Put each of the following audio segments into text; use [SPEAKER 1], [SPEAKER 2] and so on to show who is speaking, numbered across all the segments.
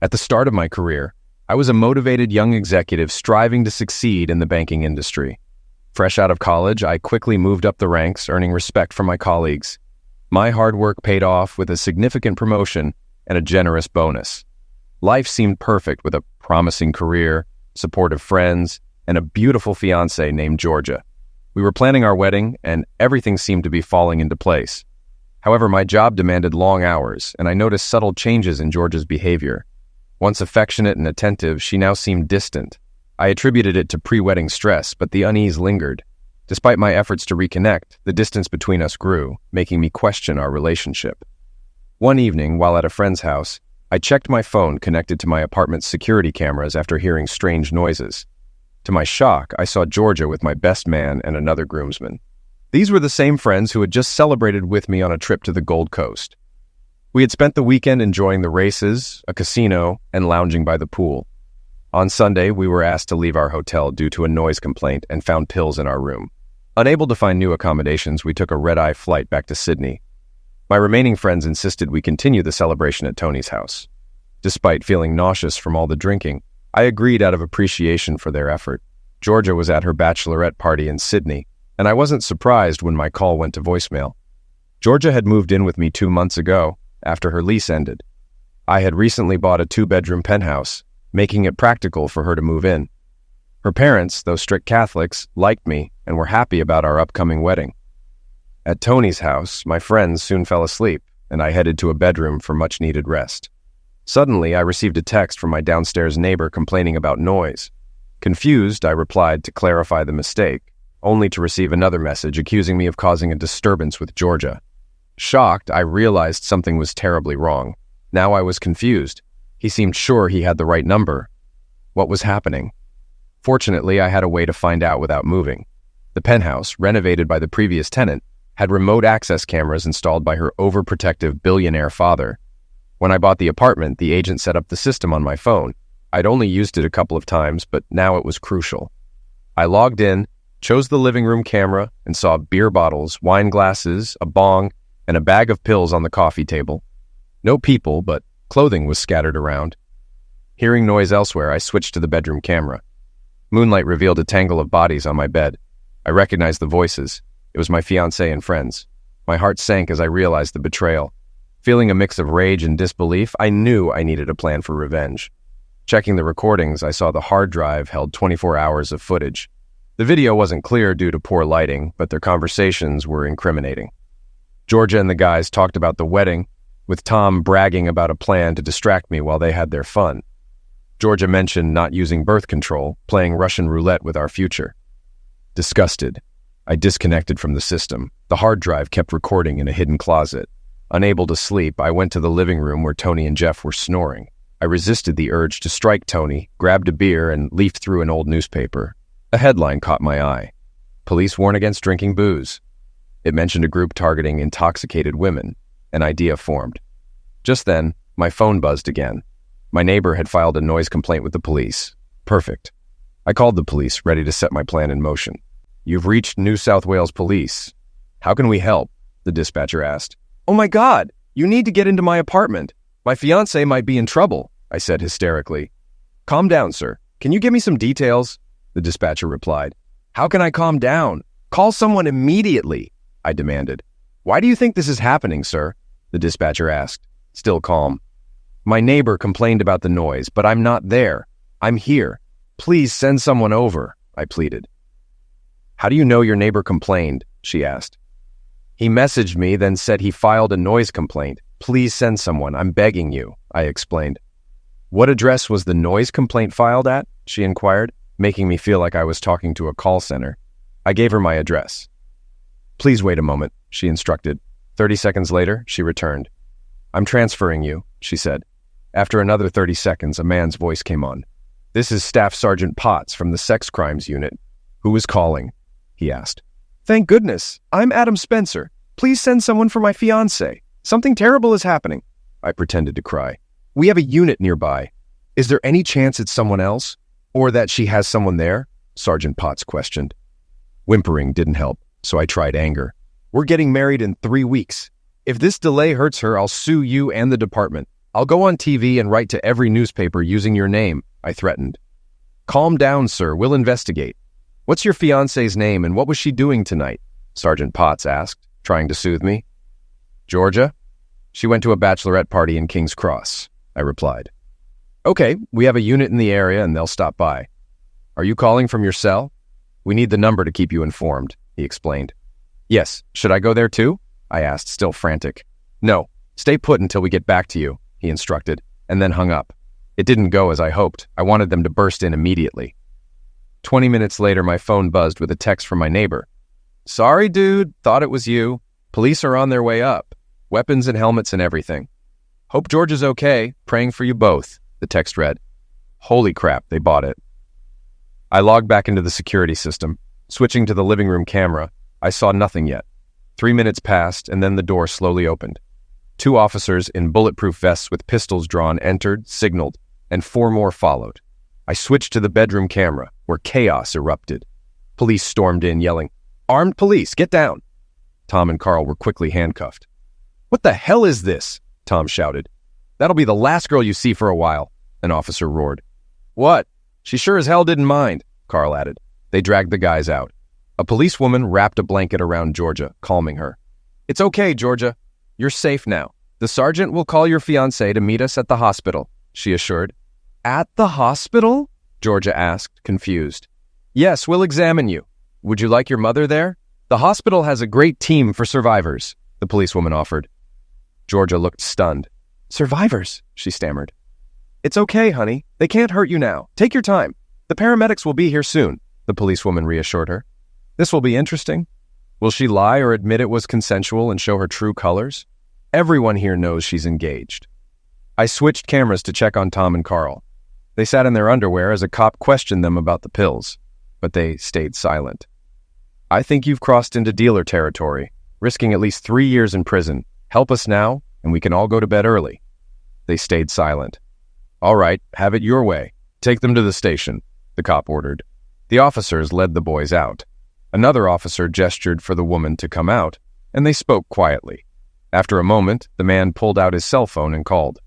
[SPEAKER 1] At the start of my career, I was a motivated young executive striving to succeed in the banking industry. Fresh out of college, I quickly moved up the ranks, earning respect from my colleagues. My hard work paid off with a significant promotion and a generous bonus. Life seemed perfect with a promising career, supportive friends, and a beautiful fiancée named Georgia. We were planning our wedding, and everything seemed to be falling into place. However, my job demanded long hours, and I noticed subtle changes in Georgia's behavior. Once affectionate and attentive, she now seemed distant. I attributed it to pre-wedding stress, but the unease lingered. Despite my efforts to reconnect, the distance between us grew, making me question our relationship. One evening, while at a friend's house, I checked my phone connected to my apartment's security cameras after hearing strange noises. To my shock, I saw Georgia with my best man and another groomsman. These were the same friends who had just celebrated with me on a trip to the Gold Coast. We had spent the weekend enjoying the races, a casino, and lounging by the pool. On Sunday, we were asked to leave our hotel due to a noise complaint and found pills in our room. Unable to find new accommodations, we took a red-eye flight back to Sydney. My remaining friends insisted we continue the celebration at Tony's house. Despite feeling nauseous from all the drinking, I agreed out of appreciation for their effort. Georgia was at her bachelorette party in Sydney, and I wasn't surprised when my call went to voicemail. Georgia had moved in with me 2 months ago, after her lease ended. I had recently bought a 2-bedroom penthouse, making it practical for her to move in. Her parents, though strict Catholics, liked me and were happy about our upcoming wedding. At Tony's house, my friends soon fell asleep, and I headed to a bedroom for much-needed rest. Suddenly, I received a text from my downstairs neighbor complaining about noise. Confused, I replied to clarify the mistake, only to receive another message accusing me of causing a disturbance with Georgia. Shocked, I realized something was terribly wrong. Now I was confused. He seemed sure he had the right number. What was happening? Fortunately, I had a way to find out without moving. The penthouse, renovated by the previous tenant, had remote access cameras installed by her overprotective billionaire father. When I bought the apartment, the agent set up the system on my phone. I'd only used it a couple of times, but now it was crucial. I logged in, chose the living room camera, and saw beer bottles, wine glasses, a bong, and a bag of pills on the coffee table. No people, but clothing was scattered around. Hearing noise elsewhere, I switched to the bedroom camera. Moonlight revealed a tangle of bodies on my bed. I recognized the voices. It was my fiancée and friends. My heart sank as I realized the betrayal. Feeling a mix of rage and disbelief, I knew I needed a plan for revenge. Checking the recordings, I saw the hard drive held 24 hours of footage. The video wasn't clear due to poor lighting, but their conversations were incriminating. Georgia and the guys talked about the wedding, with Tom bragging about a plan to distract me while they had their fun. Georgia mentioned not using birth control, playing Russian roulette with our future. Disgusted, I disconnected from the system. The hard drive kept recording in a hidden closet. Unable to sleep, I went to the living room where Tony and Jeff were snoring. I resisted the urge to strike Tony, grabbed a beer, and leafed through an old newspaper. A headline caught my eye. Police warn against drinking booze. It mentioned a group targeting intoxicated women. An idea formed. Just then, my phone buzzed again. My neighbor had filed a noise complaint with the police. Perfect. I called the police, ready to set my plan in motion. "You've reached New South Wales Police. How can we help?" the dispatcher asked. "Oh my God! You need to get into my apartment. My fiancé might be in trouble," I said hysterically. "Calm down, sir. Can you give me some details?" the dispatcher replied. "How can I calm down? Call someone immediately," I demanded. "Why do you think this is happening, sir?" the dispatcher asked, still calm. "My neighbor complained about the noise, but I'm not there. I'm here. Please send someone over," I pleaded. "How do you know your neighbor complained?" she asked. "He messaged me, then said he filed a noise complaint. Please send someone. I'm begging you," I explained. "What address was the noise complaint filed at?" she inquired, making me feel like I was talking to a call center. I gave her my address. "Please wait a moment," she instructed. 30 seconds later, she returned. "I'm transferring you," she said. After another 30 seconds, a man's voice came on. "This is Staff Sergeant Potts from the Sex Crimes Unit." "Who is calling?" he asked. "Thank goodness. I'm Adam Spencer. Please send someone for my fiancé. Something terrible is happening." I pretended to cry. "We have a unit nearby. Is there any chance it's someone else? Or that she has someone there?" Sergeant Potts questioned. Whimpering didn't help, so I tried anger. "We're getting married in 3 weeks. If this delay hurts her, I'll sue you and the department. I'll go on TV and write to every newspaper using your name, I threatened. Calm down, sir. We'll investigate. What's your fiancée's name and what was she doing tonight? Sergeant Potts asked, trying to soothe me. Georgia? She went to a bachelorette party in King's Cross, I replied. Okay, we have a unit in the area and they'll stop by. Are you calling from your cell? We need the number to keep you informed, he explained. Yes, should I go there too? I asked, still frantic. No, stay put until we get back to you, he instructed, and then hung up. It didn't go as I hoped. I wanted them to burst in immediately. 20 minutes later, my phone buzzed with a text from my neighbor. Sorry, dude, thought it was you. Police are on their way up. Weapons and helmets and everything. Hope George is okay. Praying for you both, the text read. Holy crap, they bought it. I logged back into the security system. Switching to the living room camera, I saw nothing yet. 3 minutes passed, and then the door slowly opened. 2 officers in bulletproof vests with pistols drawn entered, signaled, and 4 more followed. I switched to the bedroom camera, where chaos erupted. Police stormed in, yelling, Armed police, get down! Tom and Carl were quickly handcuffed. What the hell is this? Tom shouted. That'll be the last girl you see for a while, an officer roared. What? She sure as hell didn't mind, Carl added. They dragged the guys out. A policewoman wrapped a blanket around Georgia, calming her. It's okay, Georgia. You're safe now. The sergeant will call your fiancé to meet us at the hospital, she assured. At the hospital? Georgia asked, confused. Yes, we'll examine you. Would you like your mother there? The hospital has a great team for survivors, the policewoman offered. Georgia looked stunned. Survivors, she stammered. It's okay, honey. They can't hurt you now. Take your time. The paramedics will be here soon, the policewoman reassured her. This will be interesting. Will she lie or admit it was consensual and show her true colors? Everyone here knows she's engaged. I switched cameras to check on Tom and Carl. They sat in their underwear as a cop questioned them about the pills, but they stayed silent. I think you've crossed into dealer territory, risking at least 3 years in prison. Help us now, and we can all go to bed early. They stayed silent. All right, have it your way. Take them to the station, the cop ordered. The officers led the boys out. Another officer gestured for the woman to come out, and they spoke quietly. After a moment, the man pulled out his cell phone and called.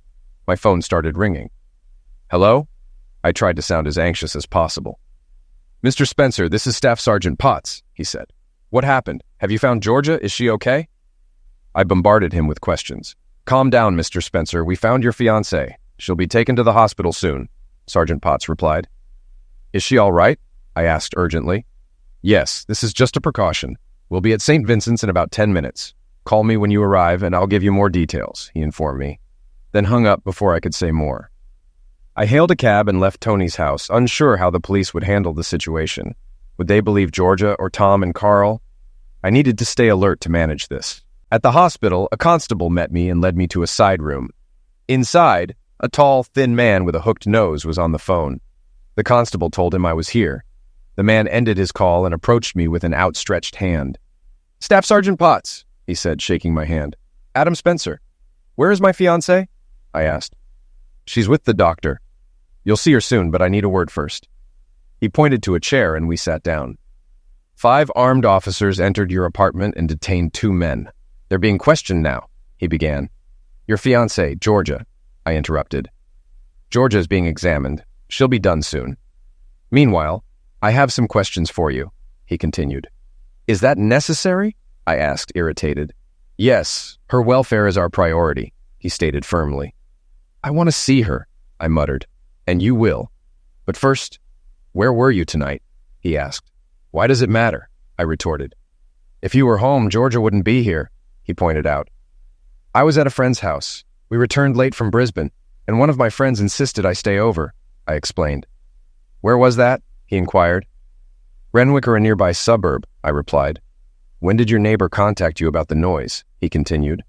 [SPEAKER 1] My phone started ringing. Hello? I tried to sound as anxious as possible. Mr. Spencer, this is Staff Sergeant Potts, he said. What happened? Have you found Georgia? Is she okay? I bombarded him with questions. Calm down, Mr. Spencer. We found your fiancée. She'll be taken to the hospital soon, Sergeant Potts replied. Is she all right? I asked urgently. Yes, this is just a precaution. We'll be at St. Vincent's in about 10 minutes. Call me when you arrive and I'll give you more details, he informed me, then hung up before I could say more. I hailed a cab and left Tony's house, unsure how the police would handle the situation. Would they believe Georgia or Tom and Carl? I needed to stay alert to manage this. At the hospital, a constable met me and led me to a side room. Inside, a tall, thin man with a hooked nose was on the phone. The constable told him I was here. The man ended his call and approached me with an outstretched hand. Staff Sergeant Potts, he said, shaking my hand. Adam Spencer. Where is my fiancée? I asked. She's with the doctor. You'll see her soon, but I need a word first. He pointed to a chair and we sat down. 5 armed officers entered your apartment and detained 2 men. They're being questioned now, he began. Your fiancée, Georgia, I interrupted. Georgia is being examined. She'll be done soon. Meanwhile, I have some questions for you, he continued. Is that necessary? I asked, irritated. Yes, her welfare is our priority, he stated firmly. I want to see her, I muttered. And you will. But first, where were you tonight? He asked. Why does it matter? I retorted. If you were home, Georgia wouldn't be here, he pointed out. I was at a friend's house. We returned late from Brisbane, and one of my friends insisted I stay over, I explained. Where was that? He inquired. Renwick or a nearby suburb, I replied. When did your neighbor contact you about the noise? He continued.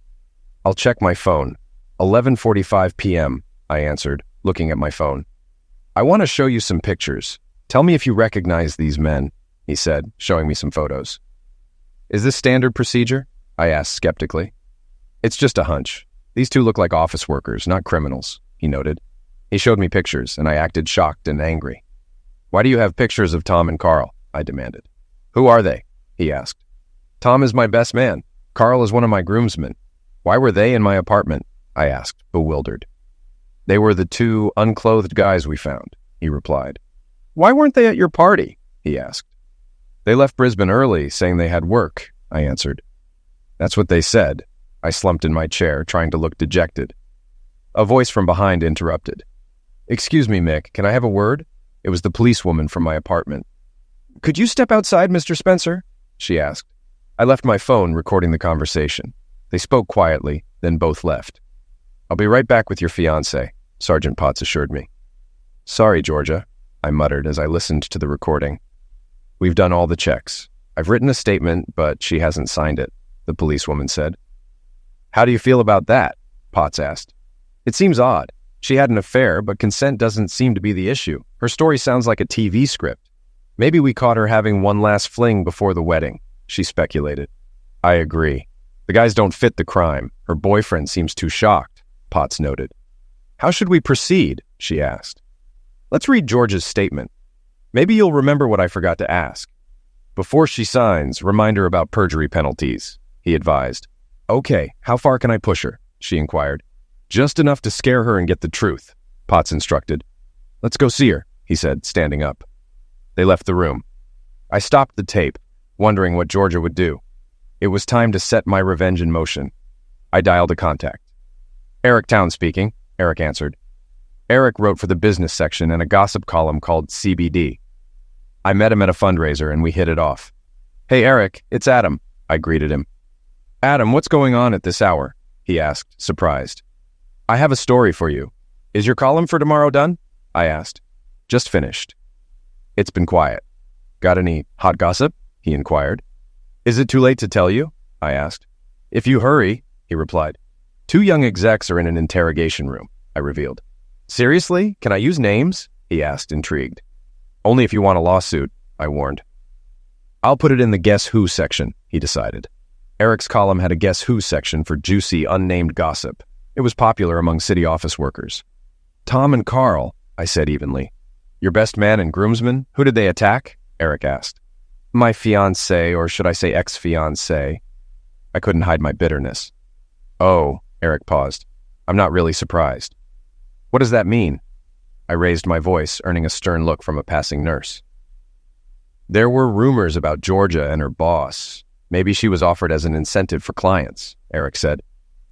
[SPEAKER 1] I'll check my phone. 11:45 p.m., I answered, looking at my phone. I want to show you some pictures. Tell me if you recognize these men, he said, showing me some photos. Is this standard procedure? I asked skeptically. It's just a hunch. These 2 look like office workers, not criminals, he noted. He showed me pictures, and I acted shocked and angry. Why do you have pictures of Tom and Carl? I demanded. Who are they? He asked. Tom is my best man. Carl is one of my groomsmen. Why were they in my apartment? I asked, bewildered. They were the two unclothed guys we found, he replied. Why weren't they at your party? He asked. They left Brisbane early, saying they had work, I answered. That's what they said. I slumped in my chair, trying to look dejected. A voice from behind interrupted. Excuse me, Mick, can I have a word? It was the policewoman from my apartment. Could you step outside, Mr. Spencer? She asked. I left my phone recording the conversation. They spoke quietly, then both left. I'll be right back with your fiancée, Sergeant Potts assured me. Sorry, Georgia, I muttered as I listened to the recording. We've done all the checks. I've written a statement, but she hasn't signed it, the policewoman said. How do you feel about that? Potts asked. It seems odd. She had an affair, but consent doesn't seem to be the issue. Her story sounds like a TV script. Maybe we caught her having one last fling before the wedding, she speculated. I agree. The guys don't fit the crime. Her boyfriend seems too shocked, Potts noted. How should we proceed? She asked. Let's read George's statement. Maybe you'll remember what I forgot to ask. Before she signs, remind her about perjury penalties, he advised. Okay, how far can I push her? She inquired. Just enough to scare her and get the truth, Potts instructed. Let's go see her, he said, standing up. They left the room. I stopped the tape, wondering what Georgia would do. It was time to set my revenge in motion. I dialed a contact. Eric Town speaking, Eric answered. Eric wrote for the business section and a gossip column called CBD. I met him at a fundraiser and we hit it off. Hey, Eric, it's Adam, I greeted him. Adam, what's going on at this hour? He asked, surprised. I have a story for you. Is your column for tomorrow done? I asked. Just finished. It's been quiet. Got any hot gossip? He inquired. Is it too late to tell you? I asked. If you hurry, he replied. 2 young execs are in an interrogation room, I revealed. Seriously? Can I use names? He asked, intrigued. Only if you want a lawsuit, I warned. I'll put it in the Guess Who section, he decided. Eric's column had a Guess Who section for juicy, unnamed gossip. It was popular among city office workers. Tom and Carl, I said evenly. Your best man and groomsman? Who did they attack? Eric asked. My fiancée, or should I say ex-fiancée. I couldn't hide my bitterness. Oh, Eric paused. I'm not really surprised. What does that mean? I raised my voice, earning a stern look from a passing nurse. There were rumors about Georgia and her boss. Maybe she was offered as an incentive for clients, Eric said.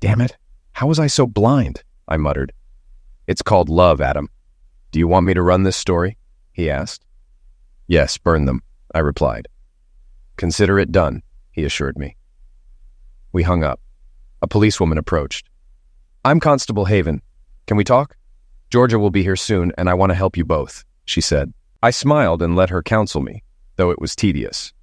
[SPEAKER 1] Damn it. How was I so blind? I muttered. It's called love, Adam. Do you want me to run this story? He asked. Yes, burn them, I replied. Consider it done, he assured me. We hung up. A policewoman approached. I'm Constable Haven. Can we talk? Georgia will be here soon, and I want to help you both, she said. I smiled and let her counsel me, though it was tedious.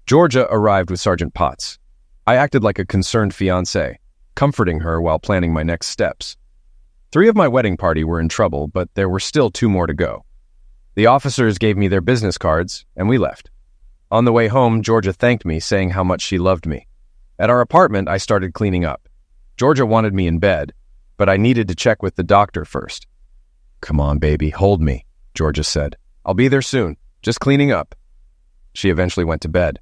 [SPEAKER 1] Georgia arrived with Sergeant Potts. I acted like a concerned fiancé, comforting her while planning my next steps. 3 of my wedding party were in trouble, but there were still 2 more to go. The officers gave me their business cards, and we left. On the way home, Georgia thanked me, saying how much she loved me. At our apartment, I started cleaning up. Georgia wanted me in bed, but I needed to check with the doctor first. Come on, baby, hold me, Georgia said. I'll be there soon, just cleaning up. She eventually went to bed.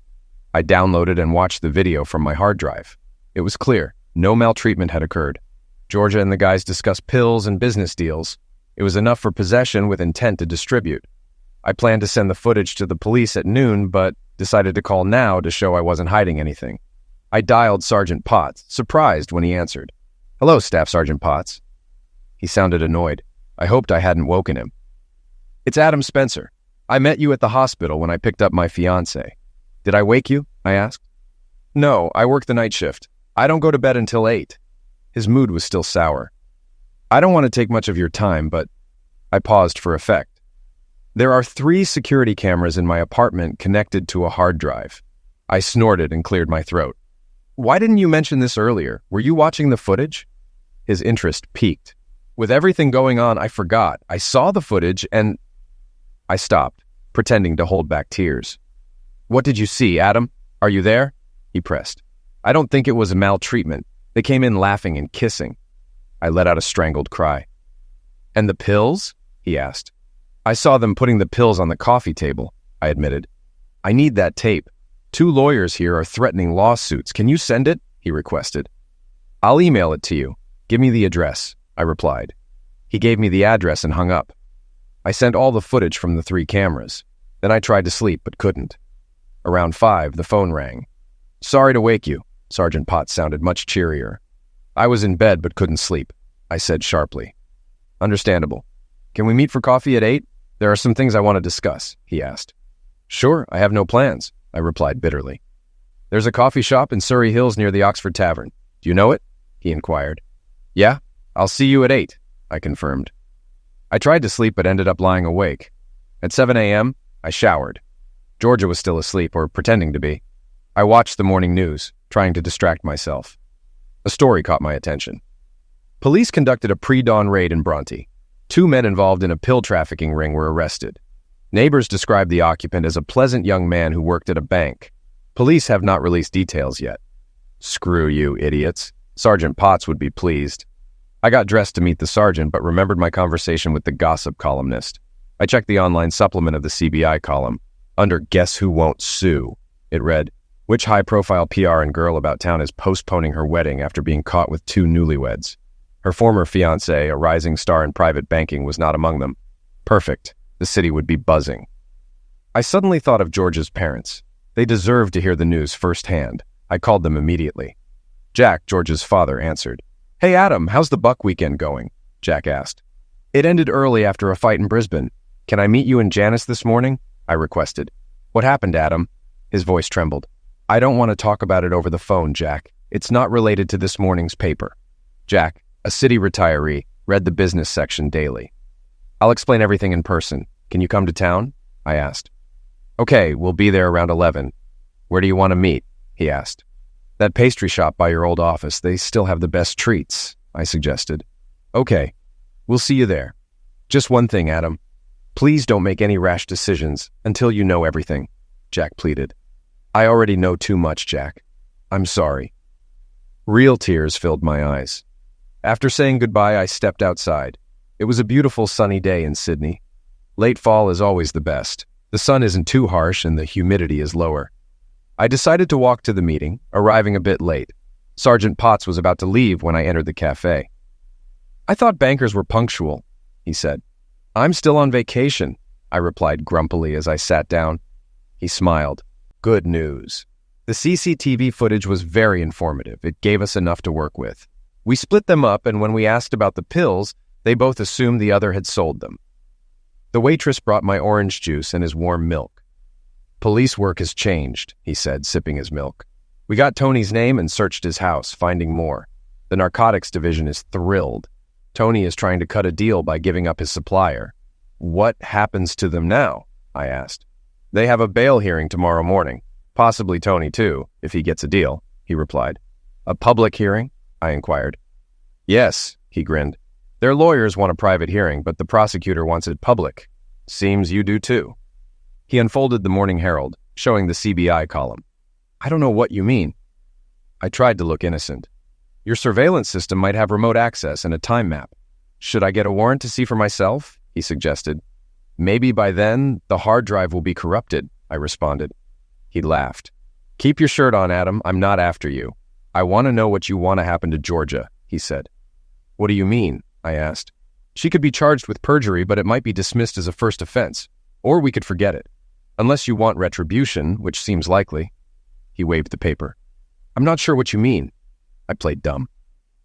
[SPEAKER 1] I downloaded and watched the video from my hard drive. It was clear, no maltreatment had occurred. Georgia and the guys discussed pills and business deals. It was enough for possession with intent to distribute. I planned to send the footage to the police at noon, but decided to call now to show I wasn't hiding anything. I dialed Sergeant Potts, surprised when he answered. Hello, Staff Sergeant Potts. He sounded annoyed. I hoped I hadn't woken him. It's Adam Spencer. I met you at the hospital when I picked up my fiancée. Did I wake you? I asked. No, I work the night shift. I don't go to bed until 8. His mood was still sour. I don't want to take much of your time, but I paused for effect. There are 3 security cameras in my apartment connected to a hard drive. I snorted and cleared my throat. Why didn't you mention this earlier? Were you watching the footage? His interest piqued. With everything going on, I forgot. I saw the footage and... I stopped, pretending to hold back tears. What did you see, Adam? Are you there? He pressed. I don't think it was a maltreatment. They came in laughing and kissing. I let out a strangled cry. And the pills? He asked. I saw them putting the pills on the coffee table, I admitted. I need that tape. 2 lawyers here are threatening lawsuits. Can you send it? He requested. I'll email it to you. Give me the address, I replied. He gave me the address and hung up. I sent all the footage from the 3 cameras. Then I tried to sleep but couldn't. Around 5, the phone rang. "Sorry to wake you." Sergeant Potts sounded much cheerier. "I was in bed but couldn't sleep," I said sharply. "Understandable. Can we meet for coffee at 8? There are some things I want to discuss," he asked. "Sure, I have no plans," I replied bitterly. "There's a coffee shop in Surrey Hills near the Oxford Tavern. Do you know it?" he inquired. "Yeah, I'll see you at 8, I confirmed. I tried to sleep but ended up lying awake. At 7 a.m., I showered. Georgia was still asleep, or pretending to be. I watched the morning news, trying to distract myself. A story caught my attention. Police conducted a pre-dawn raid in Bronte. 2 men involved in a pill trafficking ring were arrested. Neighbors described the occupant as a pleasant young man who worked at a bank. Police have not released details yet. Screw you, idiots. Sergeant Potts would be pleased. I got dressed to meet the sergeant, but remembered my conversation with the gossip columnist. I checked the online supplement of the CBI column. Under Guess Who Won't Sue, it read, "Which high-profile PR and girl about town is postponing her wedding after being caught with 2 newlyweds? Her former fiancé, a rising star in private banking, was not among them. Perfect. The city would be buzzing." I suddenly thought of George's parents. They deserved to hear the news firsthand. I called them immediately. Jack, George's father, answered. "Hey, Adam, how's the Buck weekend going?" Jack asked. "It ended early after a fight in Brisbane. Can I meet you and Janice this morning?" I requested. "What happened, Adam?" His voice trembled. "I don't want to talk about it over the phone, Jack. It's not related to this morning's paper." Jack, a city retiree, read the business section daily. "I'll explain everything in person. Can you come to town?" I asked. "Okay, we'll be there around 11. Where do you want to meet?" he asked. "That pastry shop by your old office. They still have the best treats," I suggested. "Okay, we'll see you there. Just one thing, Adam. Please don't make any rash decisions until you know everything," Jack pleaded. "I already know too much, Jack. I'm sorry." Real tears filled my eyes. After saying goodbye, I stepped outside. It was a beautiful sunny day in Sydney. Late fall is always the best. The sun isn't too harsh and the humidity is lower. I decided to walk to the meeting, arriving a bit late. Sergeant Potts was about to leave when I entered the cafe. "I thought bankers were punctual," he said. "I'm still on vacation," I replied grumpily as I sat down. He smiled. "Good news." The CCTV footage was very informative. It gave us enough to work with. We split them up, and when we asked about the pills, they both assumed the other had sold them. The waitress brought my orange juice and his warm milk. "Police work has changed," he said, sipping his milk. "We got Tony's name and searched his house, finding more. The narcotics division is thrilled. Tony is trying to cut a deal by giving up his supplier." "What happens to them now?" I asked. "They have a bail hearing tomorrow morning. Possibly Tony, too, if he gets a deal," he replied. "A public hearing?" I inquired. "Yes," he grinned. "Their lawyers want a private hearing, but the prosecutor wants it public. Seems you do too." He unfolded the Morning Herald, showing the CBI column. "I don't know what you mean." I tried to look innocent. "Your surveillance system might have remote access and a time map. Should I get a warrant to see for myself?" he suggested. "Maybe by then, the hard drive will be corrupted," I responded. He laughed. "Keep your shirt on, Adam. I'm not after you. I want to know what you want to happen to Georgia," he said. "What do you mean?" I asked. "She could be charged with perjury, but it might be dismissed as a first offense. Or we could forget it. Unless you want retribution, which seems likely." He waved the paper. "I'm not sure what you mean." I played dumb.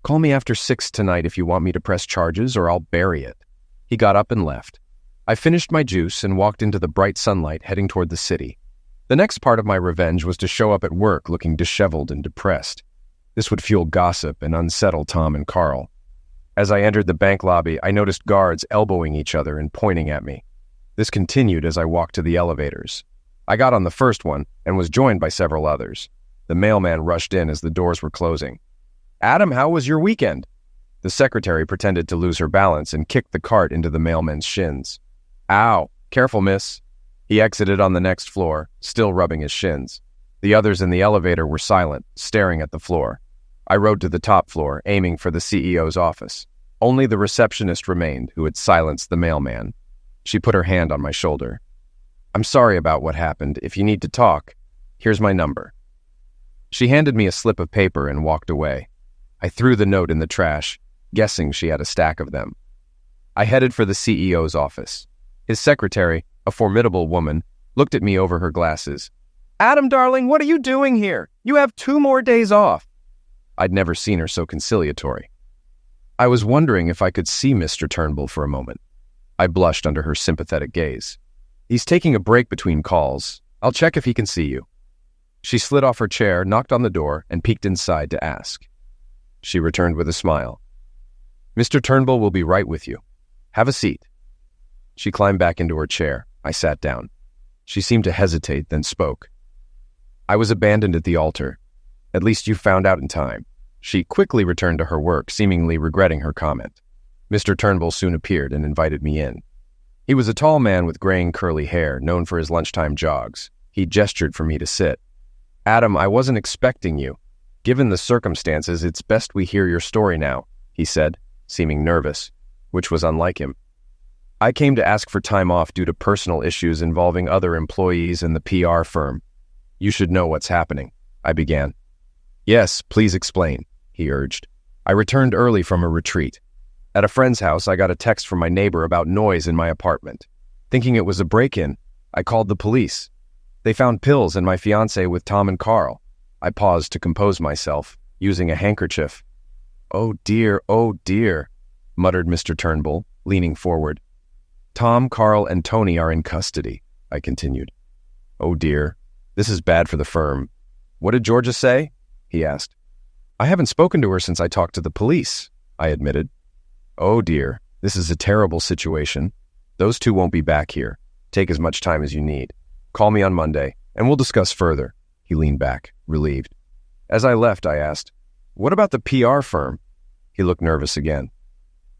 [SPEAKER 1] "Call me after 6 tonight if you want me to press charges, or I'll bury it." He got up and left. I finished my juice and walked into the bright sunlight, heading toward the city. The next part of my revenge was to show up at work looking disheveled and depressed. This would fuel gossip and unsettle Tom and Carl. As I entered the bank lobby, I noticed guards elbowing each other and pointing at me. This continued as I walked to the elevators. I got on the first one and was joined by several others. The mailman rushed in as the doors were closing. "Adam, how was your weekend?" The secretary pretended to lose her balance and kicked the cart into the mailman's shins. "Ow, careful, miss." He exited on the next floor, still rubbing his shins. The others in the elevator were silent, staring at the floor. I rode to the top floor, aiming for the CEO's office. Only the receptionist remained, who had silenced the mailman. She put her hand on my shoulder. "I'm sorry about what happened. If you need to talk, here's my number." She handed me a slip of paper and walked away. I threw the note in the trash, guessing she had a stack of them. I headed for the CEO's office. His secretary, a formidable woman, looked at me over her glasses. "Adam, darling, what are you doing here? You have 2 more days off." I'd never seen her so conciliatory. I was wondering if I could see Mr. Turnbull for a moment. I blushed under her sympathetic gaze. "He's taking a break between calls. I'll check if he can see you." She slid off her chair, knocked on the door, and peeked inside to ask. She returned with a smile. "Mr. Turnbull will be right with you. Have a seat." She climbed back into her chair. I sat down. She seemed to hesitate, then spoke. "I was abandoned at the altar. At least you found out in time." She quickly returned to her work, seemingly regretting her comment. Mr. Turnbull soon appeared and invited me in. He was a tall man with graying curly hair, known for his lunchtime jogs. He gestured for me to sit. "Adam, I wasn't expecting you. Given the circumstances, it's best we hear your story now," he said, seeming nervous, which was unlike him. "I came to ask for time off due to personal issues involving other employees in the PR firm. You should know what's happening," I began. "Yes, please explain," he urged. "I returned early from a retreat. At a friend's house, I got a text from my neighbor about noise in my apartment. Thinking it was a break-in, I called the police. They found pills in my fiancée with Tom and Carl." I paused to compose myself, using a handkerchief. "Oh dear, muttered Mr. Turnbull, leaning forward. "Tom, Carl, and Tony are in custody," I continued. "Oh dear, this is bad for the firm. What did Georgia say?" he asked. "I haven't spoken to her since I talked to the police," I admitted. "Oh dear, this is a terrible situation. Those 2 won't be back here. Take as much time as you need. Call me on Monday, and we'll discuss further." He leaned back, relieved. As I left, I asked, "What about the PR firm?" He looked nervous again.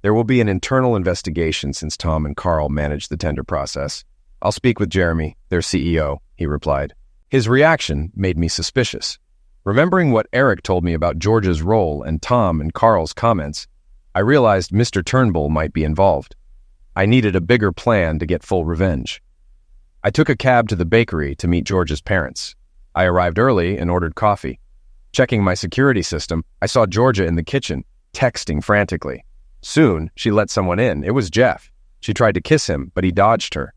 [SPEAKER 1] "There will be an internal investigation since Tom and Carl managed the tender process. I'll speak with Jeremy, their CEO," he replied. His reaction made me suspicious. Remembering what Eric told me about George's role and Tom and Carl's comments, I realized Mr. Turnbull might be involved. I needed a bigger plan to get full revenge. I took a cab to the bakery to meet George's parents. I arrived early and ordered coffee. Checking my security system, I saw Georgia in the kitchen, texting frantically. Soon, she let someone in. It was Jeff. She tried to kiss him, but he dodged her.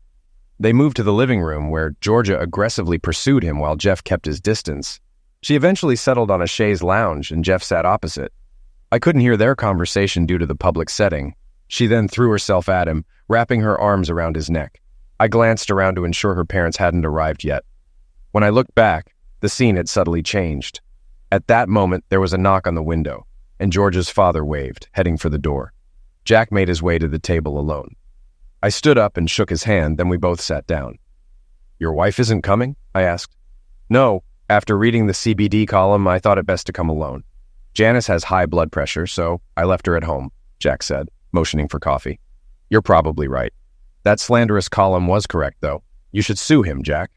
[SPEAKER 1] They moved to the living room, where Georgia aggressively pursued him while Jeff kept his distance. She eventually settled on a chaise lounge, and Jeff sat opposite. I couldn't hear their conversation due to the public setting. She then threw herself at him, wrapping her arms around his neck. I glanced around to ensure her parents hadn't arrived yet. When I looked back, the scene had subtly changed. At that moment, there was a knock on the window, and George's father waved, heading for the door. Jack made his way to the table alone. I stood up and shook his hand, then we both sat down. "Your wife isn't coming?" I asked. "No. After reading the CBD column, I thought it best to come alone. Janice has high blood pressure, so I left her at home," Jack said, motioning for coffee. "You're probably right. That slanderous column was correct, though. You should sue him, Jack."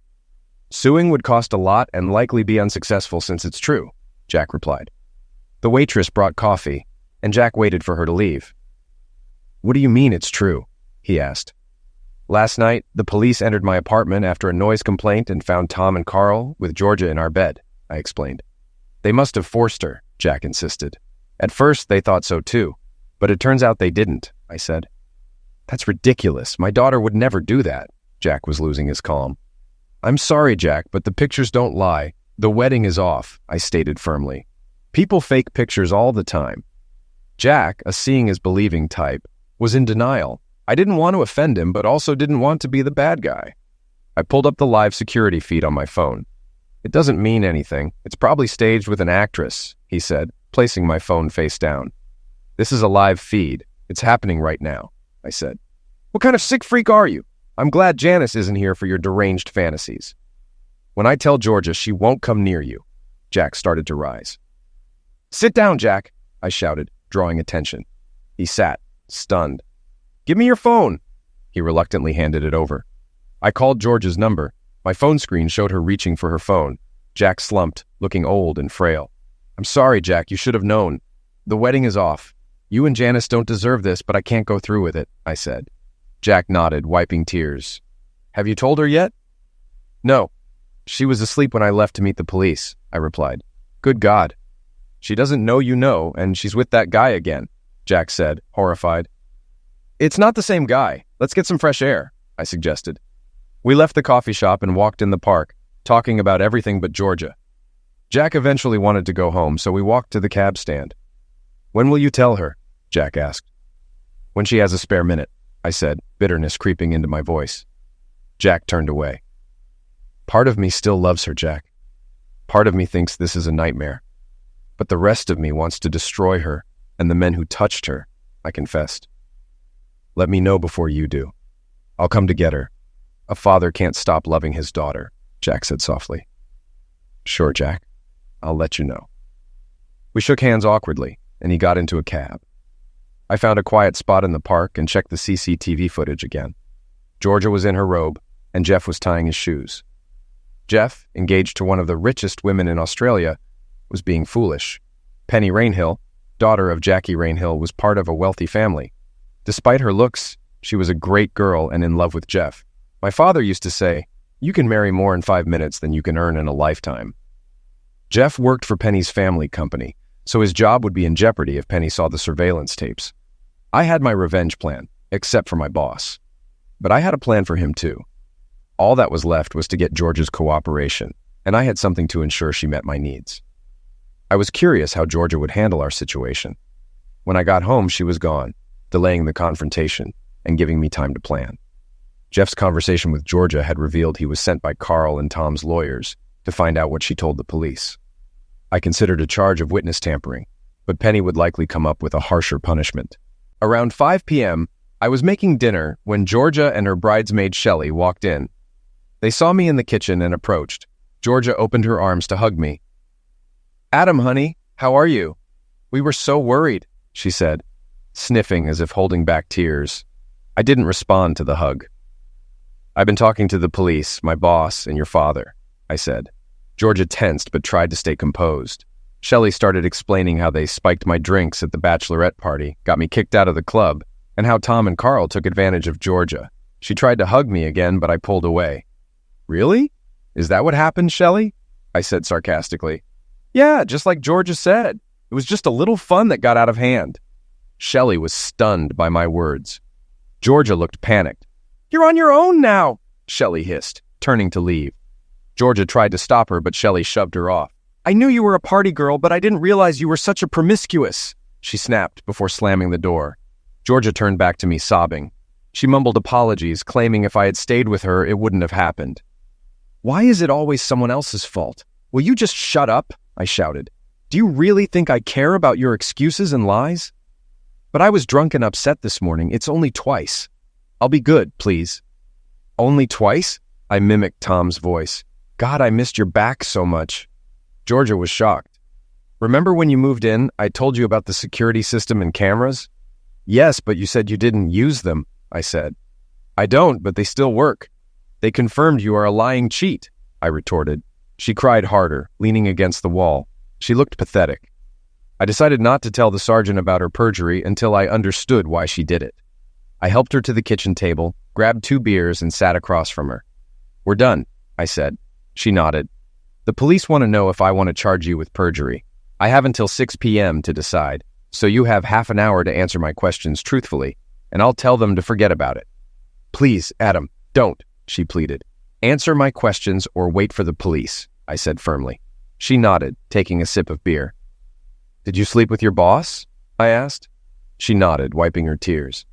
[SPEAKER 1] "Suing would cost a lot and likely be unsuccessful since it's true," Jack replied. The waitress brought coffee, and Jack waited for her to leave. "What do you mean it's true?" he asked. "Last night, the police entered my apartment after a noise complaint and found Tom and Carl with Georgia in our bed," I explained. "They must have forced her," Jack insisted. "At first, they thought so too, but it turns out they didn't," I said. "That's ridiculous. My daughter would never do that." Jack was losing his calm. "I'm sorry, Jack, but the pictures don't lie. The wedding is off," I stated firmly. "People fake pictures all the time." Jack, a seeing is believing type, was in denial. I didn't want to offend him, but also didn't want to be the bad guy. I pulled up the live security feed on my phone. "It doesn't mean anything. It's probably staged with an actress," he said, placing my phone face down. "This is a live feed. It's happening right now," I said. "What kind of sick freak are you? I'm glad Janice isn't here for your deranged fantasies." "When I tell Georgia, she won't come near you." Jack started to rise. "Sit down, Jack," I shouted, drawing attention. He sat, stunned. "Give me your phone." He reluctantly handed it over. I called Georgia's number. My phone screen showed her reaching for her phone. Jack slumped, looking old and frail. "I'm sorry, Jack, you should have known. The wedding is off. You and Janice don't deserve this, but I can't go through with it," I said. Jack nodded, wiping tears. "Have you told her yet?" "No. She was asleep when I left to meet the police," I replied. "Good God. She doesn't know you know, and she's with that guy again," Jack said, horrified. It's not the same guy. Let's get some fresh air, I suggested. We left the coffee shop and walked in the park, talking about everything but Georgia. Jack eventually wanted to go home, so we walked to the cab stand. When will you tell her? Jack asked. When she has a spare minute, I said, bitterness creeping into my voice. Jack turned away. Part of me still loves her, Jack. Part of me thinks this is a nightmare. But the rest of me wants to destroy her and the men who touched her, I confessed. Let me know before you do. I'll come to get her. A father can't stop loving his daughter, Jack said softly. Sure, Jack. I'll let you know. We shook hands awkwardly, and he got into a cab. I found a quiet spot in the park and checked the CCTV footage again. Georgia was in her robe, and Jeff was tying his shoes. Jeff, engaged to one of the richest women in Australia, was being foolish. Penny Rainhill, daughter of Jackie Rainhill, was part of a wealthy family. Despite her looks, she was a great girl and in love with Jeff. My father used to say, you can marry more in 5 minutes than you can earn in a lifetime. Jeff worked for Penny's family company, so his job would be in jeopardy if Penny saw the surveillance tapes. I had my revenge plan, except for my boss. But I had a plan for him too. All that was left was to get Georgia's cooperation, and I had something to ensure she met my needs. I was curious how Georgia would handle our situation. When I got home, she was gone, delaying the confrontation and giving me time to plan. Jeff's conversation with Georgia had revealed he was sent by Carl and Tom's lawyers to find out what she told the police. I considered a charge of witness tampering, but Penny would likely come up with a harsher punishment. Around 5 p.m., I was making dinner when Georgia and her bridesmaid Shelley walked in. They saw me in the kitchen and approached. Georgia opened her arms to hug me. Adam, honey, how are you? We were so worried, she said, sniffing as if holding back tears. I didn't respond to the hug. I've been talking to the police, my boss, and your father, I said. Georgia tensed but tried to stay composed. Shelley started explaining how they spiked my drinks at the bachelorette party, got me kicked out of the club, and how Tom and Carl took advantage of Georgia. She tried to hug me again, but I pulled away. Really? Is that what happened, Shelley? I said sarcastically. Yeah, just like Georgia said. It was just a little fun that got out of hand. Shelley was stunned by my words. Georgia looked panicked. You're on your own now, Shelley hissed, turning to leave. Georgia tried to stop her, but Shelley shoved her off. I knew you were a party girl, but I didn't realize you were such a promiscuous, she snapped before slamming the door. Georgia turned back to me sobbing. She mumbled apologies, claiming if I had stayed with her, it wouldn't have happened. Why is it always someone else's fault? Will you just shut up? I shouted. Do you really think I care about your excuses and lies? But I was drunk and upset this morning. It's only twice. I'll be good, please. Only twice? I mimicked Tom's voice. God, I missed your back so much. Georgia was shocked. Remember when you moved in, I told you about the security system and cameras? Yes, but you said you didn't use them, I said. I don't, but they still work. They confirmed you are a lying cheat, I retorted. She cried harder, leaning against the wall. She looked pathetic. I decided not to tell the sergeant about her perjury until I understood why she did it. I helped her to the kitchen table, grabbed 2 beers, and sat across from her. We're done, I said. She nodded. The police want to know if I want to charge you with perjury. I have until 6 p.m. to decide, so you have half an hour to answer my questions truthfully, and I'll tell them to forget about it. Please, Adam, don't, she pleaded. Answer my questions or wait for the police, I said firmly. She nodded, taking a sip of beer. Did you sleep with your boss? I asked. She nodded, wiping her tears.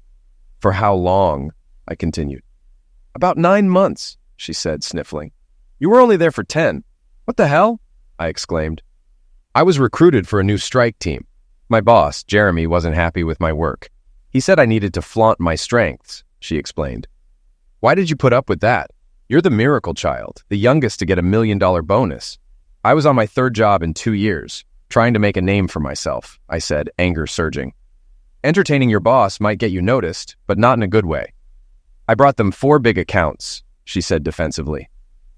[SPEAKER 1] For how long? I continued. About 9 months, she said, sniffling. You were only there for 10. What the hell? I exclaimed. I was recruited for a new strike team. My boss, Jeremy, wasn't happy with my work. He said I needed to flaunt my strengths, she explained. Why did you put up with that? You're the miracle child, the youngest to get a $1 million bonus. I was on my 3rd job in 2 years, trying to make a name for myself, I said, anger surging. Entertaining your boss might get you noticed, but not in a good way. I brought them 4 big accounts, she said defensively.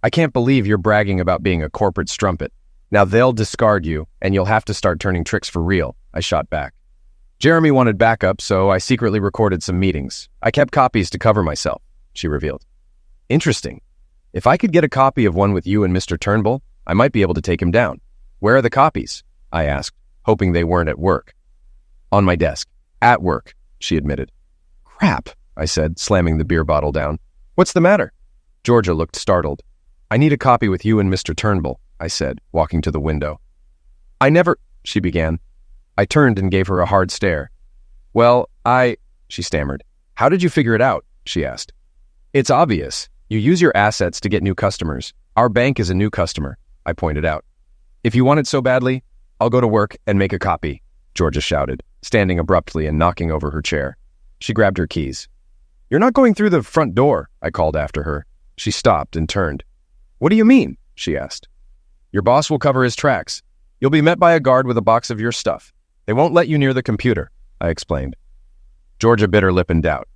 [SPEAKER 1] I can't believe you're bragging about being a corporate strumpet. Now they'll discard you, and you'll have to start turning tricks for real, I shot back. Jeremy wanted backup, so I secretly recorded some meetings. I kept copies to cover myself, she revealed. Interesting. If I could get a copy of one with you and Mr. Turnbull, I might be able to take him down. Where are the copies? I asked, hoping they weren't at work. On my desk. At work, she admitted. Crap, I said, slamming the beer bottle down. What's the matter? Georgia looked startled. I need a copy with you and Mr. Turnbull, I said, walking to the window. I never, she began. I turned and gave her a hard stare. Well, she stammered. How did you figure it out? She asked. It's obvious. You use your assets to get new customers. Our bank is a new customer, I pointed out. If you want it so badly, I'll go to work and make a copy, Georgia shouted, standing abruptly and knocking over her chair. She grabbed her keys. You're not going through the front door, I called after her. She stopped and turned. What do you mean? She asked. Your boss will cover his tracks. You'll be met by a guard with a box of your stuff. They won't let you near the computer, I explained. Georgia bit her lip in doubt.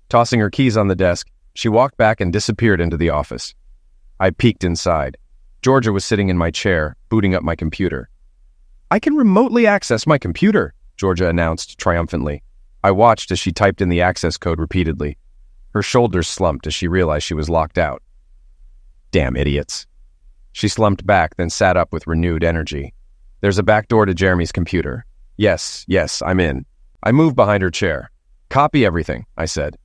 [SPEAKER 1] Tossing her keys on the desk, she walked back and disappeared into the office. I peeked inside. Georgia was sitting in my chair, booting up my computer. I can remotely access my computer, Georgia announced triumphantly. I watched as she typed in the access code repeatedly. Her shoulders slumped as she realized she was locked out. Damn idiots. She slumped back, then sat up with renewed energy. There's a back door to Jeremy's computer. Yes, I'm in. I moved behind her chair. Copy everything, I said.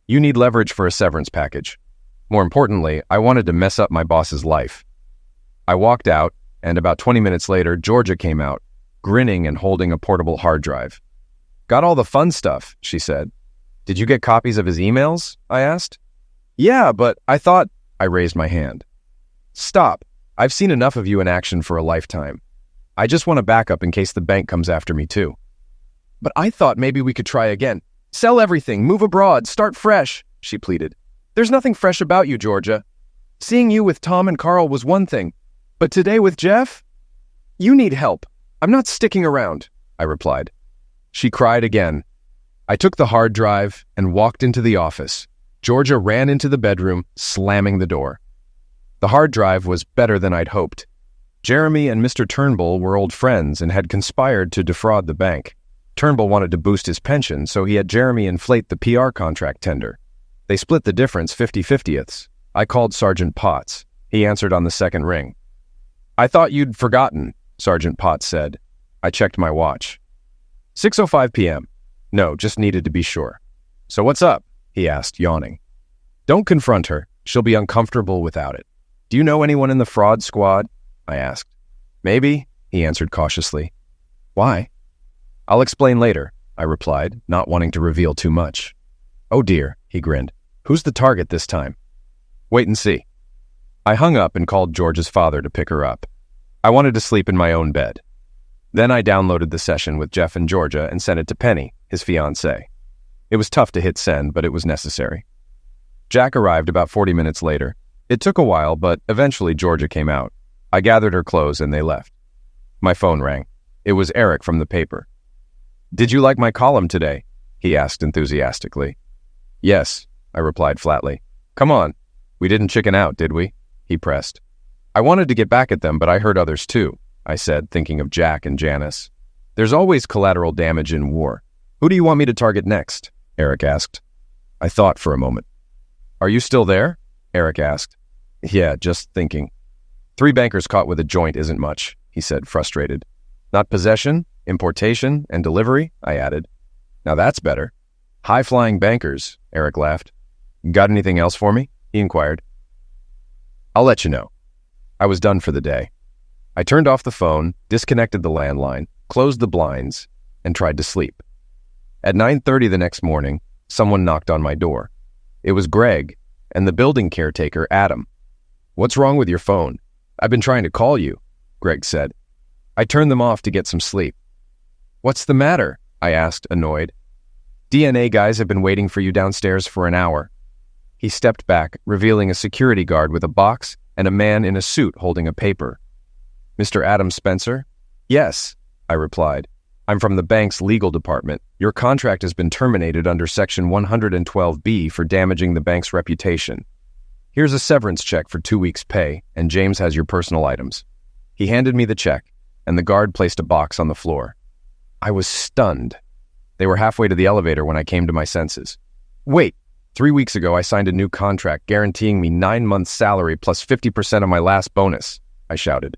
[SPEAKER 1] You need leverage for a severance package. More importantly, I wanted to mess up my boss's life. I walked out, and about 20 minutes later, Georgia came out, grinning and holding a portable hard drive. Got all the fun stuff, she said. Did you get copies of his emails? I asked. Yeah, but I thought... I raised my hand. Stop. I've seen enough of you in action for a lifetime. I just want a backup in case the bank comes after me too. But I thought maybe we could try again. Sell everything, move abroad, start fresh, she pleaded. There's nothing fresh about you, Georgia. Seeing you with Tom and Carl was one thing, but today with Jeff? You need help. I'm not sticking around, I replied. She cried again. I took the hard drive and walked into the office. Georgia ran into the bedroom, slamming the door. The hard drive was better than I'd hoped. Jeremy and Mr. Turnbull were old friends and had conspired to defraud the bank. Turnbull wanted to boost his pension, so he had Jeremy inflate the PR contract tender. They split the difference 50-50ths. I called Sergeant Potts. He answered on the second ring. I thought you'd forgotten, Sergeant Potts said. I checked my watch. 6:05 p.m. No, just needed to be sure. So what's up? He asked, yawning. Don't confront her. She'll be uncomfortable without it. Do you know anyone in the fraud squad? I asked. Maybe, he answered cautiously. Why? I'll explain later, I replied, not wanting to reveal too much. Oh dear, he grinned. Who's the target this time? Wait and see. I hung up and called George's father to pick her up. I wanted to sleep in my own bed. Then I downloaded the session with Jeff and Georgia and sent it to Penny, his fiancée. It was tough to hit send, but it was necessary. Jack arrived about 40 minutes later. It took a while, but eventually Georgia came out. I gathered her clothes and they left. My phone rang. It was Eric from the paper. Did you like my column today? He asked enthusiastically. Yes, I replied flatly. Come on. We didn't chicken out, did we? He pressed. I wanted to get back at them, but I heard others too, I said, thinking of Jack and Janice. There's always collateral damage in war. Who do you want me to target next? Eric asked. I thought for a moment. Are you still there? Eric asked. Yeah, just thinking. 3 bankers caught with a joint isn't much, he said, frustrated. Not possession, importation, and delivery, I added. Now that's better. High-flying bankers, Eric laughed. Got anything else for me? He inquired. I'll let you know. I was done for the day. I turned off the phone, disconnected the landline, closed the blinds, and tried to sleep. At 9:30 the next morning, someone knocked on my door. It was Greg and the building caretaker, Adam. What's wrong with your phone? I've been trying to call you, Greg said. I turned them off to get some sleep. What's the matter? I asked, annoyed. DNA guys have been waiting for you downstairs for an hour. He stepped back, revealing a security guard with a box and a man in a suit holding a paper. Mr. Adam Spencer? Yes, I replied. I'm from the bank's legal department. Your contract has been terminated under Section 112B for damaging the bank's reputation. Here's a severance check for 2 weeks' pay, and James has your personal items. He handed me the check, and the guard placed a box on the floor. I was stunned. They were halfway to the elevator when I came to my senses. Wait, 3 weeks ago I signed a new contract guaranteeing me 9 months' salary plus 50% of my last bonus, I shouted.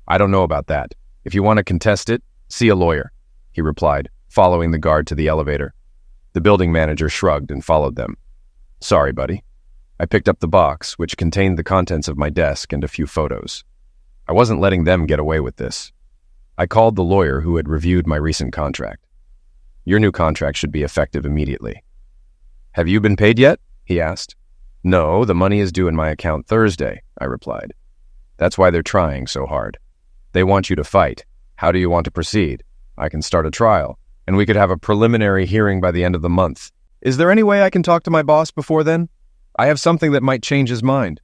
[SPEAKER 1] I don't know about that. If you want to contest it, see a lawyer, he replied, following the guard to the elevator. The building manager shrugged and followed them. Sorry, buddy. I picked up the box, which contained the contents of my desk and a few photos. I wasn't letting them get away with this. I called the lawyer who had reviewed my recent contract. Your new contract should be effective immediately. Have you been paid yet? He asked. No, the money is due in my account Thursday, I replied. That's why they're trying so hard. They want you to fight. How do you want to proceed? I can start a trial, and we could have a preliminary hearing by the end of the month. Is there any way I can talk to my boss before then? I have something that might change his mind.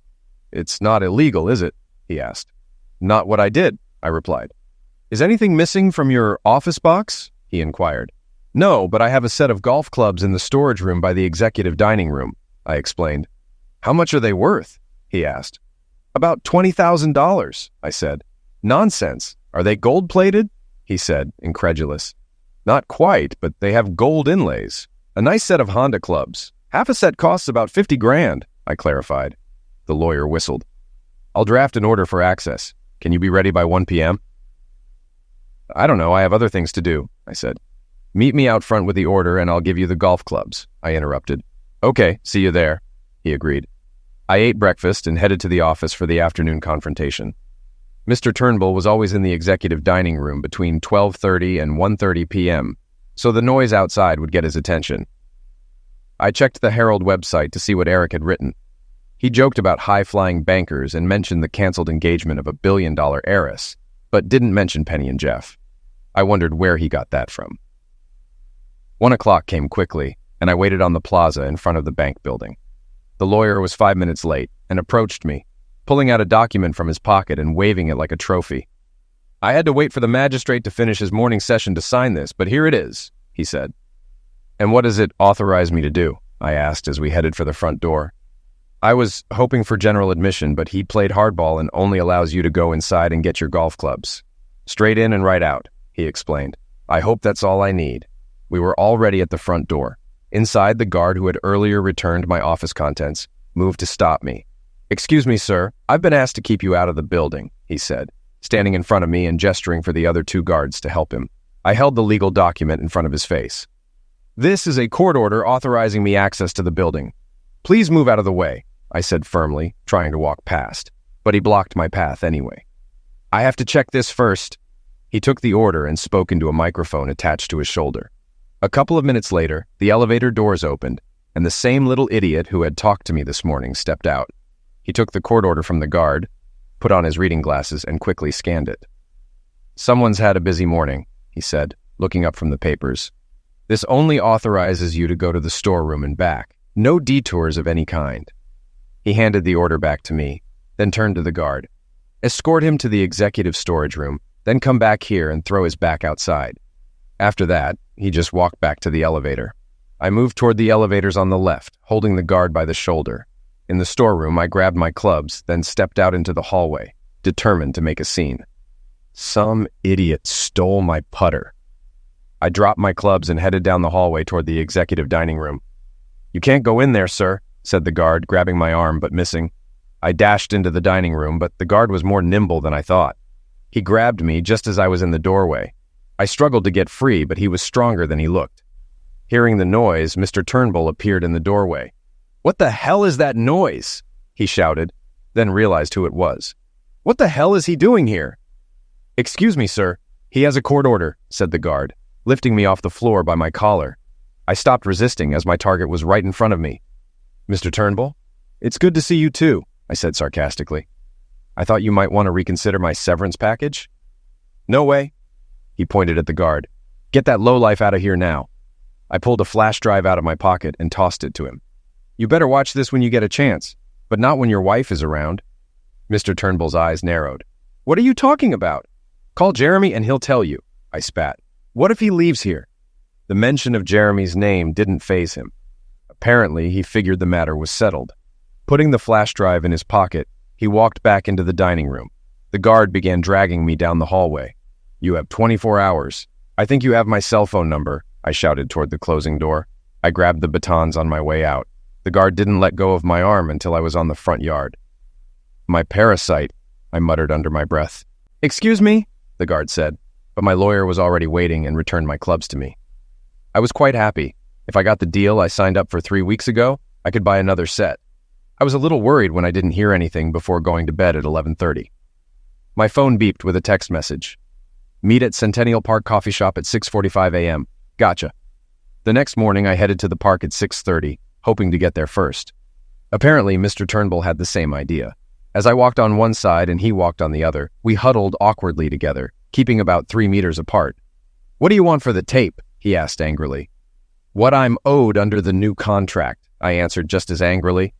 [SPEAKER 1] It's not illegal, is it? He asked. Not what I did, I replied. Is anything missing from your office box? He inquired. No, but I have a set of golf clubs in the storage room by the executive dining room, I explained. How much are they worth? He asked. About $20,000, I said. Nonsense. Are they gold-plated? He said, incredulous. Not quite, but they have gold inlays. A nice set of Honda clubs. Half a set costs about $50,000, I clarified. The lawyer whistled. I'll draft an order for access. Can you be ready by 1 p.m.? I don't know, I have other things to do, I said. Meet me out front with the order and I'll give you the golf clubs, I interrupted. Okay, see you there, he agreed. I ate breakfast and headed to the office for the afternoon confrontation. Mr. Turnbull was always in the executive dining room between 12:30 and 1:30 p.m., so the noise outside would get his attention. I checked the Herald website to see what Eric had written. He joked about high-flying bankers and mentioned the canceled engagement of a billion-dollar heiress, but didn't mention Penny and Jeff. I wondered where he got that from. 1 o'clock came quickly, and I waited on the plaza in front of the bank building. The lawyer was 5 minutes late and approached me, pulling out a document from his pocket and waving it like a trophy. I had to wait for the magistrate to finish his morning session to sign this, but here it is, he said. And what does it authorize me to do? I asked as we headed for the front door. I was hoping for general admission, but he played hardball and only allows you to go inside and get your golf clubs. Straight in and right out, he explained. I hope that's all I need. We were already at the front door. Inside, the guard who had earlier returned my office contents moved to stop me. Excuse me, sir. I've been asked to keep you out of the building, he said, standing in front of me and gesturing for the other 2 guards to help him. I held the legal document in front of his face. This is a court order authorizing me access to the building. Please move out of the way, I said firmly, trying to walk past, but he blocked my path anyway. I have to check this first. He took the order and spoke into a microphone attached to his shoulder. A couple of minutes later, the elevator doors opened, and the same little idiot who had talked to me this morning stepped out. He took the court order from the guard, put on his reading glasses, and quickly scanned it. Someone's had a busy morning, he said, looking up from the papers. This only authorizes you to go to the storeroom and back. No detours of any kind. He handed the order back to me, then turned to the guard. Escort him to the executive storage room, then come back here and throw his back outside. After that, he just walked back to the elevator. I moved toward the elevators on the left, holding the guard by the shoulder. In the storeroom, I grabbed my clubs, then stepped out into the hallway, determined to make a scene. Some idiot stole my putter. I dropped my clubs and headed down the hallway toward the executive dining room. You can't go in there, sir, said the guard, grabbing my arm but missing. I dashed into the dining room, but the guard was more nimble than I thought. He grabbed me just as I was in the doorway. I struggled to get free, but he was stronger than he looked. Hearing the noise, Mr. Turnbull appeared in the doorway. What the hell is that noise? He shouted, then realized who it was. What the hell is he doing here? Excuse me, sir. He has a court order, said the guard, lifting me off the floor by my collar. I stopped resisting as my target was right in front of me. Mr. Turnbull? It's good to see you too, I said sarcastically. I thought you might want to reconsider my severance package. No way. He pointed at the guard. Get that lowlife out of here now. I pulled a flash drive out of my pocket and tossed it to him. You better watch this when you get a chance, but not when your wife is around. Mr. Turnbull's eyes narrowed. What are you talking about? Call Jeremy and he'll tell you, I spat. What if he leaves here? The mention of Jeremy's name didn't faze him. Apparently, he figured the matter was settled. Putting the flash drive in his pocket, he walked back into the dining room. The guard began dragging me down the hallway. You have 24 hours. I think you have my cell phone number, I shouted toward the closing door. I grabbed the batons on my way out. The guard didn't let go of my arm until I was on the front yard. My parasite, I muttered under my breath. Excuse me, the guard said, but my lawyer was already waiting and returned my clubs to me. I was quite happy. If I got the deal I signed up for 3 weeks ago, I could buy another set. I was a little worried when I didn't hear anything before going to bed at 11:30. My phone beeped with a text message. Meet at Centennial Park Coffee Shop at 6:45 a.m. Gotcha. The next morning, I headed to the park at 6:30, hoping to get there first. Apparently, Mr. Turnbull had the same idea. As I walked on one side and he walked on the other, we huddled awkwardly together, keeping about 3 meters apart. "What do you want for the tape?" he asked angrily. "What I'm owed under the new contract," I answered just as angrily.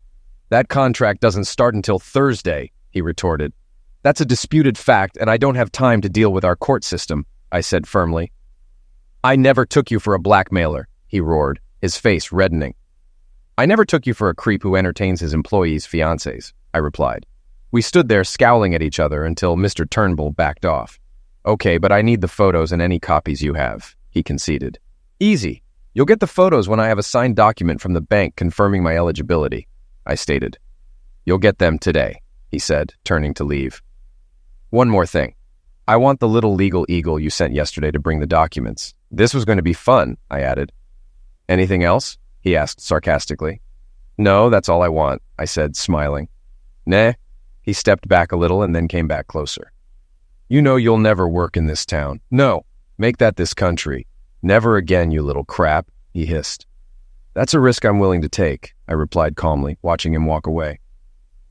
[SPEAKER 1] "That contract doesn't start until Thursday," he retorted. "That's a disputed fact, and I don't have time to deal with our court system," I said firmly. "I never took you for a blackmailer," he roared, his face reddening. "I never took you for a creep who entertains his employees' fiancés," I replied. We stood there scowling at each other until Mr. Turnbull backed off. "Okay, but I need the photos and any copies you have," he conceded. "Easy. You'll get the photos when I have a signed document from the bank confirming my eligibility," I stated. "You'll get them today," he said, turning to leave. "One more thing. I want the little legal eagle you sent yesterday to bring the documents. This was going to be fun," I added. "Anything else?" he asked sarcastically. "No, that's all I want," I said, smiling. "Nah." He stepped back a little and then came back closer. "You know you'll never work in this town. No, make that this country. Never again, you little crap," he hissed. "That's a risk I'm willing to take," I replied calmly, watching him walk away.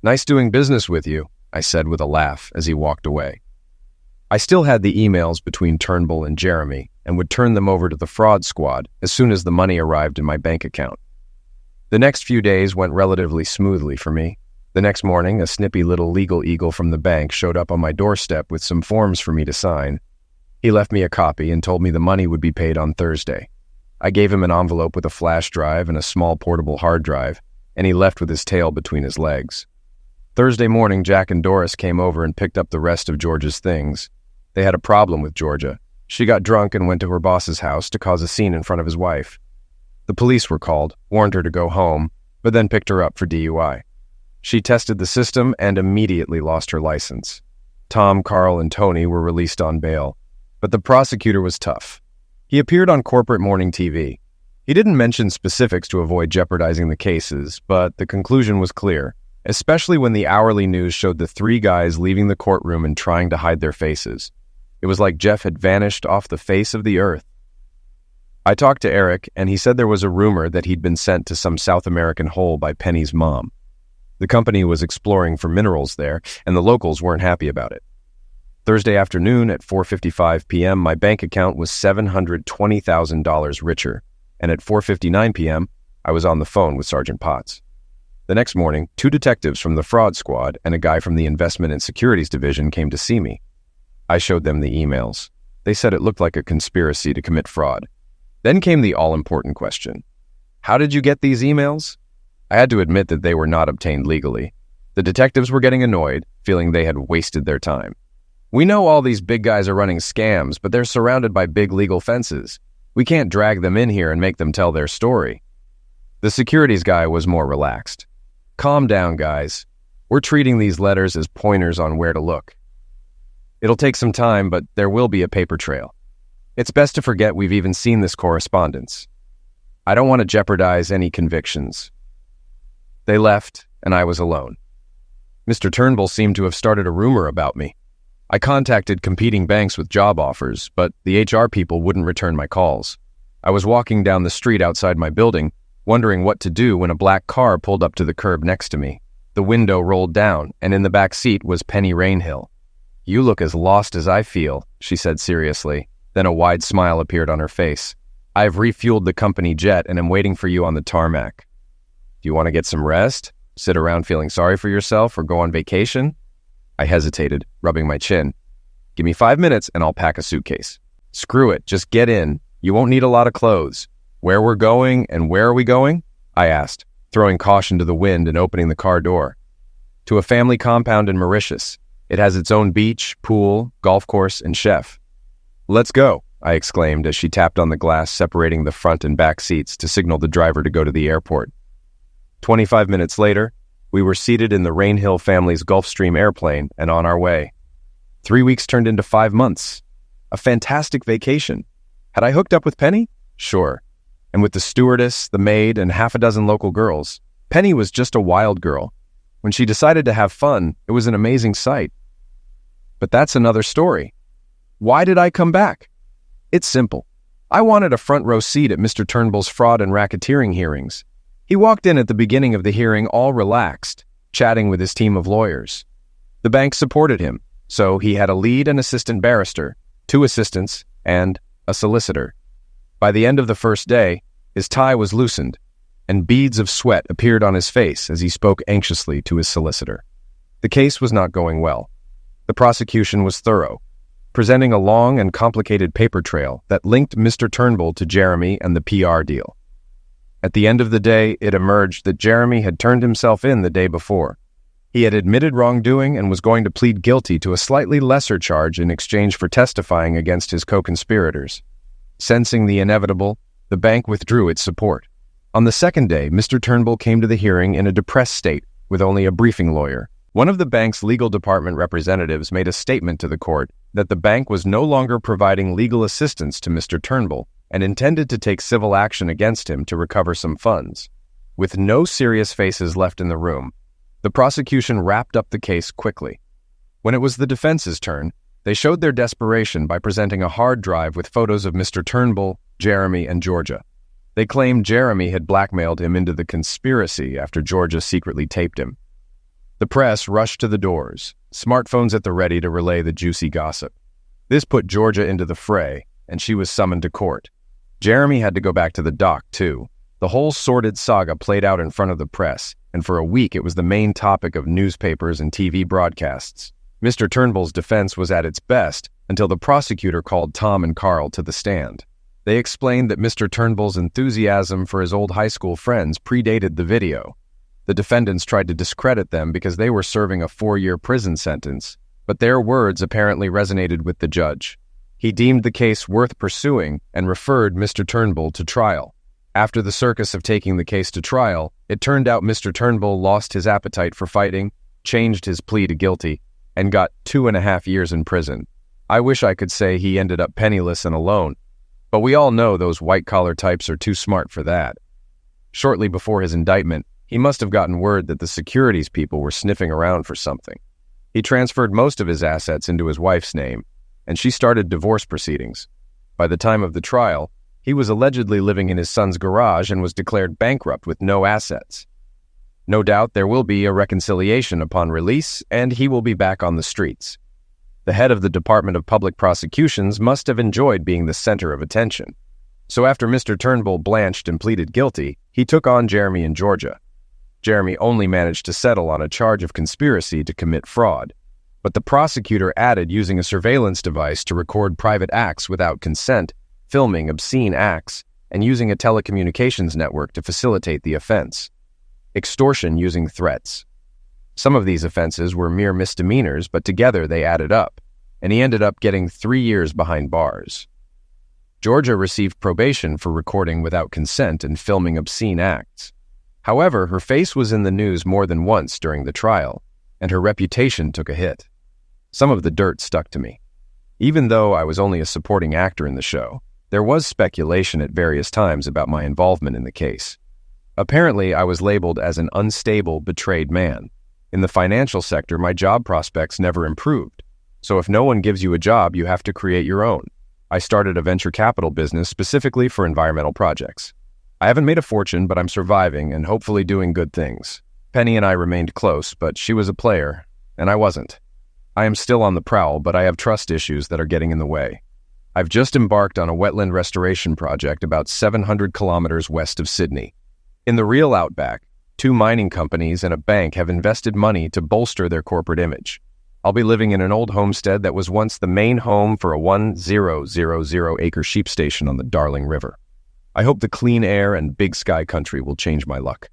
[SPEAKER 1] "Nice doing business with you," I said with a laugh as he walked away. I still had the emails between Turnbull and Jeremy and would turn them over to the fraud squad as soon as the money arrived in my bank account. The next few days went relatively smoothly for me. The next morning, a snippy little legal eagle from the bank showed up on my doorstep with some forms for me to sign. He left me a copy and told me the money would be paid on Thursday. I gave him an envelope with a flash drive and a small portable hard drive, and he left with his tail between his legs. Thursday morning, Jack and Doris came over and picked up the rest of Georgia's things. They had a problem with Georgia. She got drunk and went to her boss's house to cause a scene in front of his wife. The police were called, warned her to go home, but then picked her up for DUI. She tested the system and immediately lost her license. Tom, Carl, and Tony were released on bail, but the prosecutor was tough. He appeared on corporate morning TV. He didn't mention specifics to avoid jeopardizing the cases, but the conclusion was clear, especially when the hourly news showed the 3 guys leaving the courtroom and trying to hide their faces. It was like Jeff had vanished off the face of the earth. I talked to Eric, and he said there was a rumor that he'd been sent to some South American hole by Penny's mom. The company was exploring for minerals there, and the locals weren't happy about it. Thursday afternoon at 4:55 p.m., my bank account was $720,000 richer, and at 4:59 p.m., I was on the phone with Sergeant Potts. The next morning, 2 detectives from the fraud squad and a guy from the investment and securities division came to see me. I showed them the emails. They said it looked like a conspiracy to commit fraud. Then came the all-important question. How did you get these emails? I had to admit that they were not obtained legally. The detectives were getting annoyed, feeling they had wasted their time. "We know all these big guys are running scams, but they're surrounded by big legal fences. We can't drag them in here and make them tell their story." The securities guy was more relaxed. "Calm down, guys. We're treating these letters as pointers on where to look. It'll take some time, but there will be a paper trail. It's best to forget we've even seen this correspondence. I don't want to jeopardize any convictions." They left, and I was alone. Mr. Turnbull seemed to have started a rumor about me. I contacted competing banks with job offers, but the HR people wouldn't return my calls. I was walking down the street outside my building, wondering what to do when a black car pulled up to the curb next to me. The window rolled down, and in the back seat was Penny Rainhill. "You look as lost as I feel," she said seriously. Then a wide smile appeared on her face. "I've refueled the company jet and am waiting for you on the tarmac. Do you want to get some rest? Sit around feeling sorry for yourself or go on vacation?" I hesitated, rubbing my chin. "Give me 5 minutes and I'll pack a suitcase." "Screw it, just get in. You won't need a lot of clothes." "Where we're going and where are we going?" I asked, throwing caution to the wind and opening the car door. "To a family compound in Mauritius. It has its own beach, pool, golf course, and chef." "Let's go," I exclaimed as she tapped on the glass separating the front and back seats to signal the driver to go to the airport. 25 minutes later, we were seated in the Rainhill family's Gulfstream airplane and on our way. 3 weeks turned into 5 months. A fantastic vacation. Had I hooked up with Penny? Sure. And with the stewardess, the maid, and half a dozen local girls, Penny was just a wild girl. When she decided to have fun, it was an amazing sight. But that's another story. Why did I come back? It's simple. I wanted a front row seat at Mr. Turnbull's fraud and racketeering hearings. He walked in at the beginning of the hearing all relaxed, chatting with his team of lawyers. The bank supported him, so he had a lead and assistant barrister, 2 assistants, and a solicitor. By the end of the first day, his tie was loosened, and beads of sweat appeared on his face as he spoke anxiously to his solicitor. The case was not going well. The prosecution was thorough, presenting a long and complicated paper trail that linked Mr. Turnbull to Jeremy and the PR deal. At the end of the day, it emerged that Jeremy had turned himself in the day before. He had admitted wrongdoing and was going to plead guilty to a slightly lesser charge in exchange for testifying against his co-conspirators. Sensing the inevitable, the bank withdrew its support. On the second day, Mr. Turnbull came to the hearing in a depressed state with only a briefing lawyer. One of the bank's legal department representatives made a statement to the court that the bank was no longer providing legal assistance to Mr. Turnbull and intended to take civil action against him to recover some funds. With no serious faces left in the room, the prosecution wrapped up the case quickly. When it was the defense's turn, they showed their desperation by presenting a hard drive with photos of Mr. Turnbull, Jeremy, and Georgia. They claimed Jeremy had blackmailed him into the conspiracy after Georgia secretly taped him. The press rushed to the doors, smartphones at the ready to relay the juicy gossip. This put Georgia into the fray, and she was summoned to court. Jeremy had to go back to the dock, too. The whole sordid saga played out in front of the press, and for a week it was the main topic of newspapers and TV broadcasts. Mr. Turnbull's defense was at its best until the prosecutor called Tom and Carl to the stand. They explained that Mr. Turnbull's enthusiasm for his old high school friends predated the video. The defendants tried to discredit them because they were serving a 4-year prison sentence, but their words apparently resonated with the judge. He deemed the case worth pursuing and referred Mr. Turnbull to trial. After the circus of taking the case to trial, it turned out Mr. Turnbull lost his appetite for fighting, changed his plea to guilty, and got 2.5 years in prison. I wish I could say he ended up penniless and alone, but we all know those white-collar types are too smart for that. Shortly before his indictment, he must have gotten word that the securities people were sniffing around for something. He transferred most of his assets into his wife's name, and she started divorce proceedings. By the time of the trial, he was allegedly living in his son's garage and was declared bankrupt with no assets. No doubt there will be a reconciliation upon release, and he will be back on the streets. The head of the Department of Public Prosecutions must have enjoyed being the center of attention. So after Mr. Turnbull blanched and pleaded guilty, he took on Jeremy and Georgia. Jeremy only managed to settle on a charge of conspiracy to commit fraud, but the prosecutor added using a surveillance device to record private acts without consent, filming obscene acts, and using a telecommunications network to facilitate the offense. Extortion using threats. Some of these offenses were mere misdemeanors, but together they added up, and he ended up getting 3 years behind bars. Georgia received probation for recording without consent and filming obscene acts. However, her face was in the news more than once during the trial, and her reputation took a hit. Some of the dirt stuck to me. Even though I was only a supporting actor in the show, there was speculation at various times about my involvement in the case. Apparently, I was labeled as an unstable, betrayed man. In the financial sector, my job prospects never improved. So if no one gives you a job, you have to create your own. I started a venture capital business specifically for environmental projects. I haven't made a fortune, but I'm surviving and hopefully doing good things. Penny and I remained close, but she was a player, and I wasn't. I am still on the prowl, but I have trust issues that are getting in the way. I've just embarked on a wetland restoration project about 700 kilometers west of Sydney. In the real outback, 2 mining companies and a bank have invested money to bolster their corporate image. I'll be living in an old homestead that was once the main home for a 1,000-acre sheep station on the Darling River. I hope the clean air and big sky country will change my luck.